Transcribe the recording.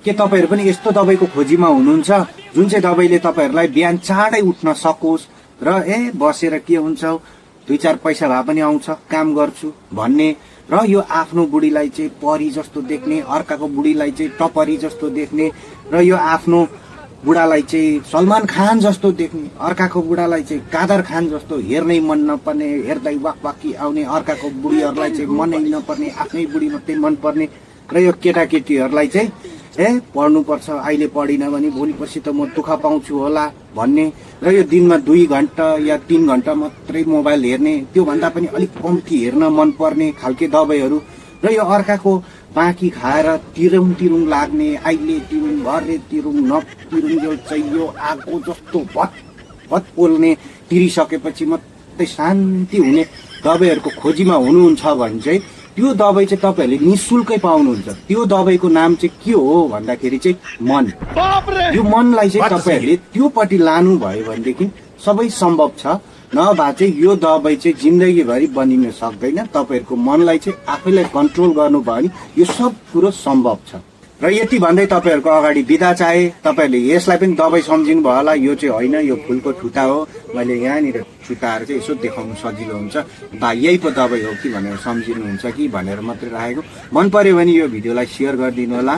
के तपाईहरु पनि यस्तो दबाईको खोजीमा हुनुहुन्छ जुन चाहिँ दबाईले तपाईहरुलाई बिहान चाँडै उठ्न सकोस् र बसेर के हुन्छ 2-4 पैसा भए पनि आउँछ काम गर्छु भन्ने र यो आफ्नो बुढीलाई चाहिँ परी जस्तो देख्ने अर्काको बुढीलाई चाहिँ टपरी जस्तो देख्ने र यो आफ्नो बुढालाई चाहिँ सलमान खान जस्तो देख्ने अर्काको बुढालाई चाहिँ कादर खान जस्तो हेर्नै मन नपर्ने हेर्दै वाकवाकी आउने अर्काको बुढीहरुलाई चाहिँ मनै नपर्ने आफ्नै बुढी मात्रै मन पर्ने र यो केटाकेटीहरुलाई चाहिँ पढ्नुपर्छ अहिले पढिन भने भोलि पछि त म दुःख पाउँछु होला भन्ने र यो दिनमा 2 घण्टा या 3 घण्टा मात्रै मोबाइल हेर्ने त्यो भन्दा पनि अलिक कम्ती हेर्न मन पर्ने खालके दबाईहरु र यो अर्काको बाँकी खाएर तिरुङ लाग्ने अहिले तिरुङ भरे तिरुङ नतिरुङ जो चाहियो आगो जस्तो भत पोल्ने तिरिसकेपछि मात्रै शान्ति हुने दबाईहरुको खोजीमा हुनुहुन्छ भने चाहिँ त्यो दबाई चाहिँ तपाईहरुले निशुल्कै पाउनुहुन्छ। त्यो दबाईको नाम चाहिँ के हो भन्दाखेरि चाहिँ मन। यो मनलाई चाहिँ तपाईहरुले त्योपट्टि लानु भयो भनेदेखि सबै सम्भव छ। नभए चाहिँ यो दबाई चाहिँ जिन्दगीभरि बनिन सक्दैन। तपाईहरुको मनलाई चाहिँ आफैलाई कन्ट्रोल गर्नु भयो भने यो सब कुरो सम्भव छ। र यति भन्दै तपाईहरुको अगाडि बिदा चाहे। तपाईहरुले यसलाई पनि दबाई सम्झिनु भयो होला। यो चाहिँ होइन, यो फुलको ठुटा हो। मैले यहाँनिर छुटाएर चाहिँ यसो देखाउनु सजिलो हुन्छ। बा यही पो दबाई हो कि भनेर सम्झिनुहुन्छ कि भनेर मात्रै राखेको। मन पर्यो भने यो भिडियोलाई शेयर गरिदिनु होला।